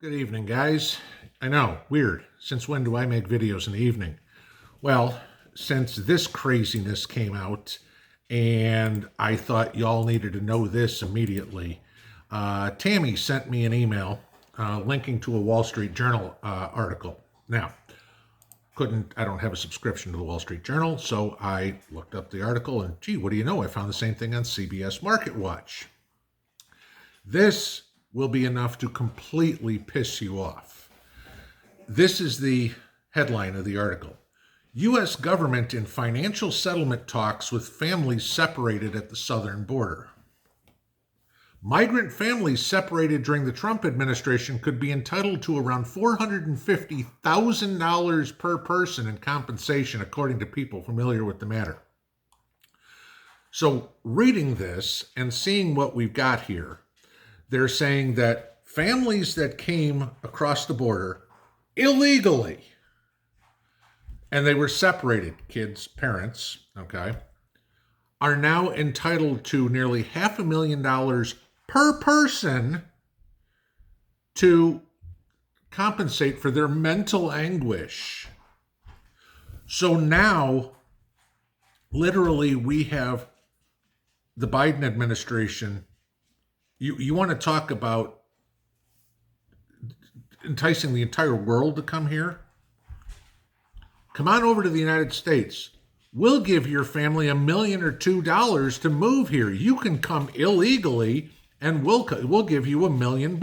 Good evening, guys. I know, weird. Since when do I make videos in the evening? Well, since this craziness came out, and I thought y'all needed to know this immediately, Tammy sent me an email linking to a Wall Street Journal article. Now, I don't have a subscription to the Wall Street Journal, so I looked up the article, and gee, what do you know? I found the same thing on CBS Market Watch. This will be enough to completely piss you off. This is the headline of the article. U.S. government in financial settlement talks with families separated at the southern border. Migrant families separated during the Trump administration could be entitled to around $450,000 per person in compensation, according to people familiar with the matter. So reading this and seeing what we've got here, they're saying that families that came across the border illegally, and they were separated, kids, parents, okay, are now entitled to nearly $500,000 per person to compensate for their mental anguish. So now, literally, we have the Biden administration. You want to talk about enticing the entire world to come here? Come on over to the United States. We'll give your family $1 million or $2 million to move here. You can come illegally, and we'll give you $1 million.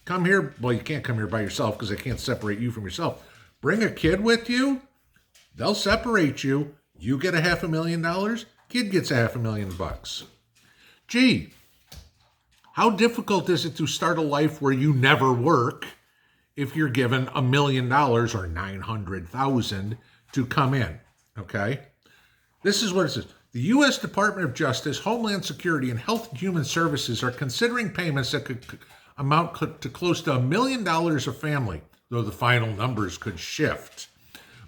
Come here. Well, you can't come here by yourself because they can't separate you from yourself. Bring a kid with you. They'll separate you. You get $500,000. Kid gets $500,000. Gee, how difficult is it to start a life where you never work if you're given $1 million or $900,000 to come in? Okay, this is what it says. The U.S. Department of Justice, Homeland Security, and Health and Human Services are considering payments that could amount to close to $1 million a family, though the final numbers could shift.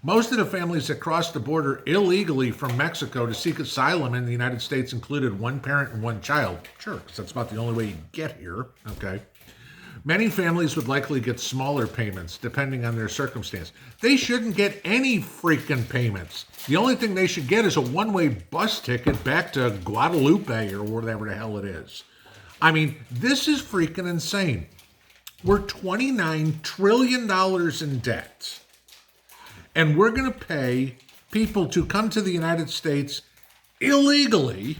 Most of the families that crossed the border illegally from Mexico to seek asylum in the United States included one parent and one child. Sure, because that's about the only way you get here. Okay. Many families would likely get smaller payments depending on their circumstance. They shouldn't get any freaking payments. The only thing they should get is a one-way bus ticket back to Guadalupe or whatever the hell it is. I mean, this is freaking insane. We're $29 trillion in debt. And we're going to pay people to come to the United States illegally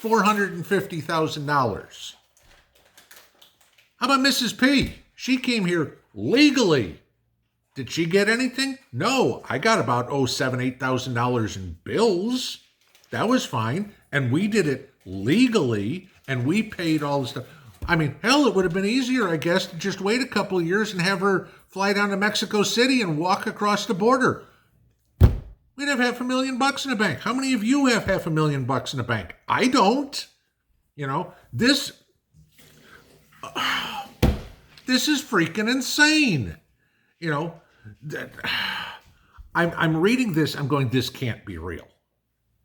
$450,000. How about Mrs. P? She came here legally. Did she get anything? No, I got about $7,000, $8,000 in bills. That was fine. And we did it legally, and we paid all the stuff. I mean, hell, it would have been easier, I guess, to just wait a couple of years and have her fly down to Mexico City and walk across the border. We'd have $500,000 in the bank. How many of you have $500,000 in the bank? I don't. You know, this is freaking insane. You know, I'm reading this. I'm going, this can't be real.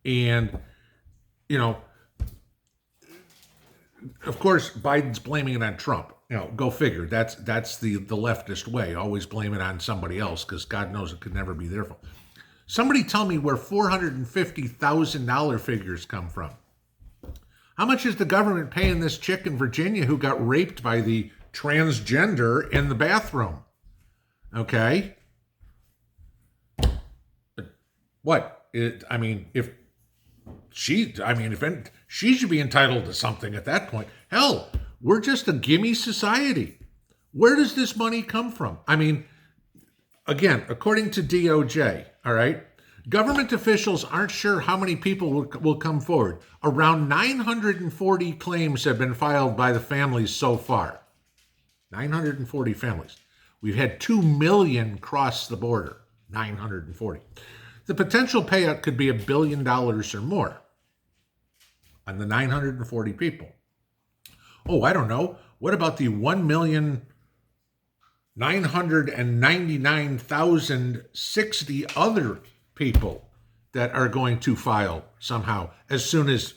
And, you know, of course, Biden's blaming it on Trump. You know, go figure. That's the leftist way. Always blame it on somebody else because God knows it could never be their fault. Somebody tell me where $450,000 figures come from. How much is the government paying this chick in Virginia who got raped by the transgender in the bathroom? Okay. What? If she should be entitled to something at that point. Hell, we're just a gimme society. Where does this money come from? I mean, again, according to DOJ, all right, government officials aren't sure how many people will come forward. Around 940 claims have been filed by the families so far. 940 families. We've had 2 million cross the border. 940. The potential payout could be $1 billion or more on the 940 people. Oh, I don't know. What about the 1,999,060 other people that are going to file somehow as soon as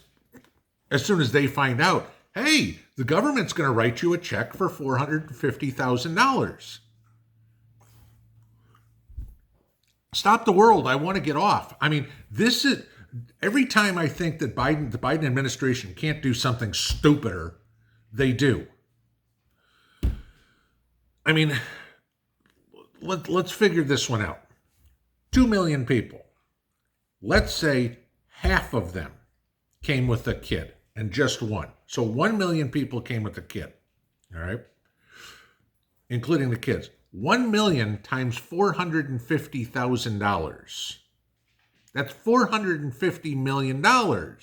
they find out hey, the government's going to write you a check for $450,000. Stop the world. I want to get off. I mean, this is every time I think that the Biden administration can't do something stupider, they do. I mean, let's figure this one out. 2 million people. Let's say half of them came with a kid and just one. So 1 million people came with a kid, all right? Including the kids. 1 million times $450,000. That's $450 million. Oh,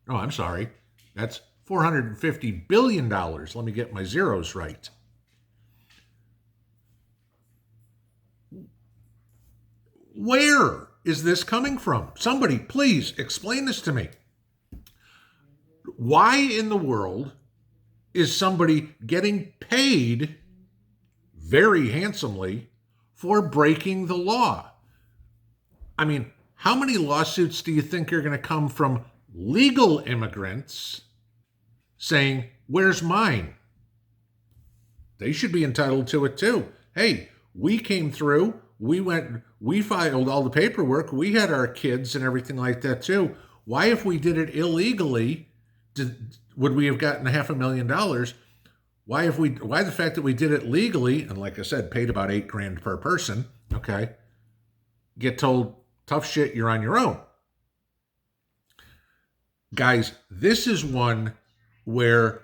I'm sorry. That's $450 billion. Let me get my zeros right. Where is this coming from? Somebody, please explain this to me. Why in the world is somebody getting paid very handsomely for breaking the law? I mean, how many lawsuits do you think are going to come from legal immigrants saying, where's mine? They should be entitled to it too. Hey, we came through, we filed all the paperwork, we had our kids and everything like that too. Why, if we did it illegally, would we have gotten $500,000? Why the fact that we did it legally, and like I said, paid about $8,000 per person, okay, get told, tough shit, you're on your own. Guys, this is one where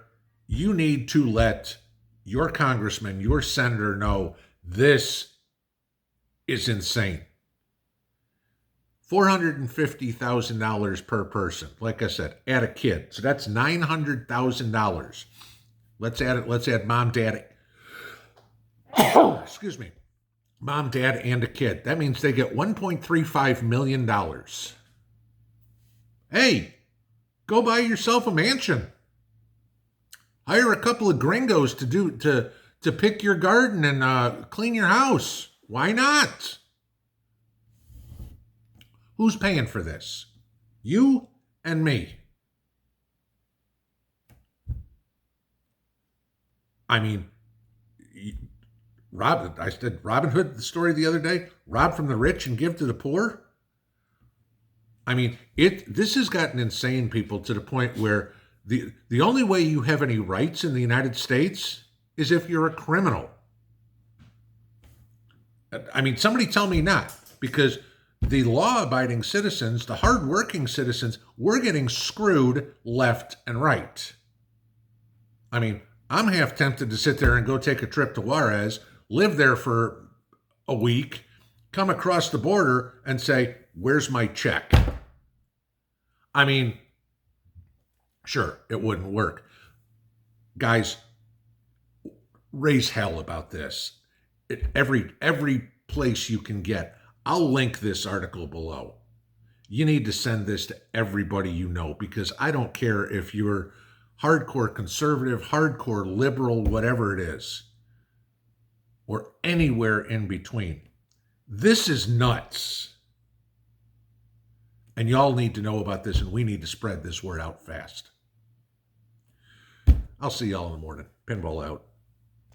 you need to let your congressman, your senator know this is insane. $450,000 per person. Like I said, add a kid. So that's $900,000. Let's add mom, dad. Excuse me. Mom, dad, and a kid. That means they get $1.35 million. Hey, go buy yourself a mansion. Hire a couple of gringos to pick your garden and clean your house. Why not? Who's paying for this? You and me. I mean, I said Robin Hood, the story the other day, rob from the rich and give to the poor. I mean, this has gotten insane, people, to the point where the only way you have any rights in the United States is if you're a criminal. I mean, somebody tell me not, because the law-abiding citizens, the hard-working citizens, we're getting screwed left and right. I mean, I'm half tempted to sit there and go take a trip to Juarez, live there for a week, come across the border and say, where's my check? I mean, sure, it wouldn't work. Guys, raise hell about this. Every place you can get. I'll link this article below. You need to send this to everybody you know, because I don't care if you're hardcore conservative, hardcore liberal, whatever it is, or anywhere in between. This is nuts. And y'all need to know about this, and we need to spread this word out fast. I'll see y'all in the morning. Pinball out.